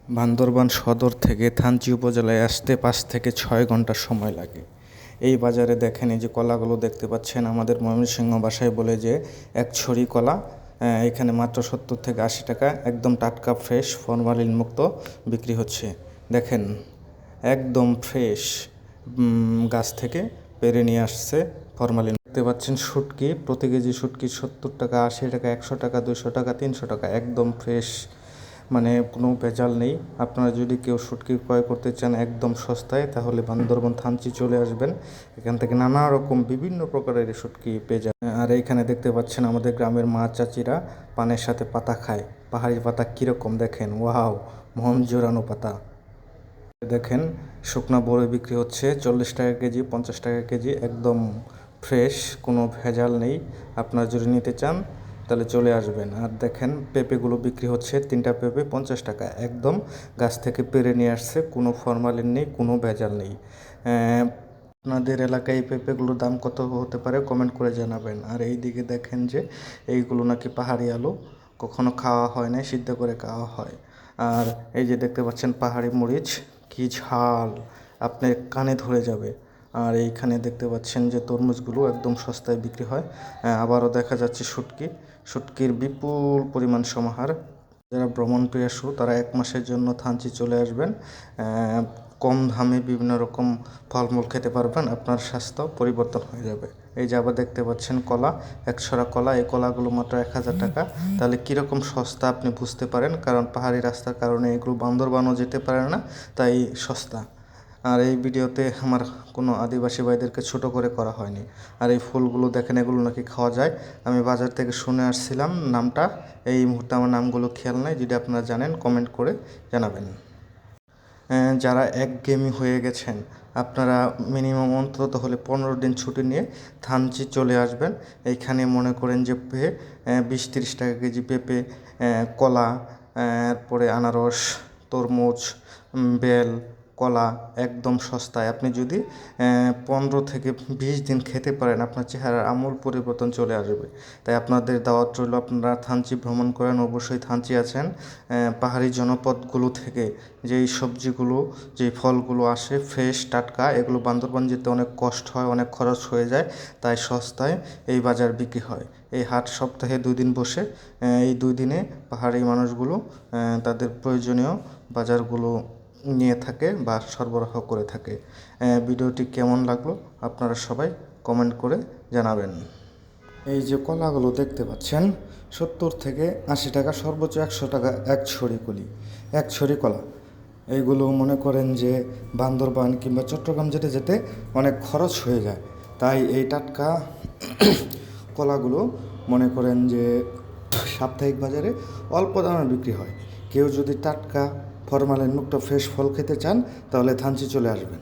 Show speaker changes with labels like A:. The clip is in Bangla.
A: বান্দরবান সদর থেকে থানচি উপজেলায় আসতে 5 থেকে 6 ঘন্টা সময় লাগে। এই বাজারে দেখেন, এই যে কলাগুলো দেখতে পাচ্ছেন, আমাদের ময়মনসিংহ ভাষায় বলে যে এক ছড়ি কলা। এখানে মাত্র 70 থেকে 80 টাকা, একদম টাটকা ফ্রেশ ফরমালিন মুক্ত বিক্রি হচ্ছে। দেখেন, একদম ফ্রেশ গাছ থেকে পেরে নিয়ে আসছে ফরমালিন। দেখতে পাচ্ছেন শুটকি, প্রতি কেজি শুটকি 70 টাকা, 80 টাকা, 100 টাকা, 200 টাকা, 300 টাকা, একদম ফ্রেশ, মানে কোনো ভেজাল নেই। আপনারা যদি কেউ শুটকি ক্রয় করতে চান একদম সস্তায়, তাহলে বান্দরবান থানচি চলে আসবেন। এখান থেকে নানা রকম বিভিন্ন প্রকারের শুটকি পেয়ে যাবেন। আর এইখানে দেখতে পাচ্ছেন আমাদের গ্রামের মা চাচিরা পানের সাথে পাতা খায়। পাহাড়ি পাতা কীরকম দেখেন, ওয়াও, মন জোরানো পাতা। দেখেন, শুকনা বড়ই বিক্রি হচ্ছে 40 টাকা কেজি, 50 টাকা কেজি, একদম ফ্রেশ, কোনো ভেজাল নেই। আপনারা যদি নিতে চান তাহলে চলে আসবেন। আর দেখেন, পেঁপেগুলো বিক্রি হচ্ছে, 3টা পেঁপে 50 টাকা, একদম গাছ থেকে পেরে নিয়ে আসছে, কোনো ফরমালিন নেই, কোনো ভেজাল নেই। আপনাদের এলাকায় এই পেঁপেগুলোর দাম কত হতে পারে কমেন্ট করে জানাবেন। আর এই দিকে দেখেন যে এইগুলো নাকি পাহাড়ি আলু, কখনো খাওয়া হয় না, সিদ্ধ করে খাওয়া হয়। আর এই যে দেখতে পাচ্ছেন পাহাড়ি মরিচ, কি ঝাল, আপনার কানে ধরে যাবে। আর এইখানে দেখতে পাচ্ছেন যে তরমুজগুলো একদম সস্তায় বিক্রি হয়। আবারও দেখা যাচ্ছে শুটকির বিপুল পরিমাণ সমাহার। যারা ভ্রমণ পিয়াসু তারা 1 মাসের জন্য থানচি চলে আসবেন। কম দামে বিভিন্ন রকম ফলমূল খেতে পারবেন, আপনার স্বাস্থ্য পরিবর্তন হয়ে যাবে। এই যে আবার দেখতে পাচ্ছেন কলা, 1 ছড়া কলা, এই কলাগুলো মাত্র 1000 টাকা। তাহলে কীরকম সস্তা আপনি বুঝতে পারেন, কারণ পাহাড়ি রাস্তার কারণে এগুলো বান্দরবানও যেতে পারে না, তাই সস্তা। আর এই ভিডিওতে আমার কোনো আদিবাসী ভাইদেরকে ছোট করে করা হয়নি। আর এই ফুলগুলো দেখেন, এগুলো নাকি খাওয়া যায়। আমি বাজার থেকে শুনে আসছিলাম নামটা, এই মুহূর্তে আমার নামগুলো খেয়াল নাই। যদি আপনারা জানেন কমেন্ট করে জানাবেন। যারা একঘেয়েমি হয়ে গেছেন, আপনারা মিনিমাম অন্তত হলে 15 দিন ছুটি নিয়ে থানচি চলে আসবেন। এইখানে মনে করেন যে 20-30 টাকা কেজি পেঁপে, কলা, এরপরে আনারস, তরমুজ, বেল, কলা একদম সস্তায়। আপনি যদি 15 থেকে 20 দিন খেতে পারেন, আপনার চেহারার আমূল পরিবর্তন চলে আসবে। তাই আপনাদের দাওয়াত রইল, আপনারা থানচি ভ্রমণ করেন, অবশ্যই থানচি আছেন। পাহাড়ি জনপদগুলো থেকে যেই সবজিগুলো, যেই ফলগুলো আসে ফ্রেশ টাটকা, এগুলো বান্দরবান যেতে অনেক কষ্ট হয়, অনেক খরচ হয়ে যায়, তাই সস্তায় এই বাজার বিক্রি হয়। এই হাট সপ্তাহে 2 দিন বসে। এই 2 দিনে পাহাড়ি মানুষগুলো তাদের প্রয়োজনীয় বাজারগুলো নিয়ে থাকে বা সরবরাহ করে থাকে। ভিডিওটি কেমন লাগলো আপনারা সবাই কমেন্ট করে জানাবেন। এই যে কলাগুলো দেখতে পাচ্ছেন, 70 থেকে 80 টাকা, সর্বোচ্চ 100 টাকা এক ছড়ি কলা। এইগুলো মনে করেন যে বান্দরবান কিংবা চট্টগ্রাম যেতে যেতে অনেক খরচ হয়ে যায়, তাই এই টাটকা কলাগুলো মনে করেন যে সাপ্তাহিক বাজারে অল্প দামে বিক্রি হয়। কেউ যদি টাটকা ফরমালিন মুক্ত ফ্রেশ ফল খেতে চান, তাহলে থানচি চলে আসবেন।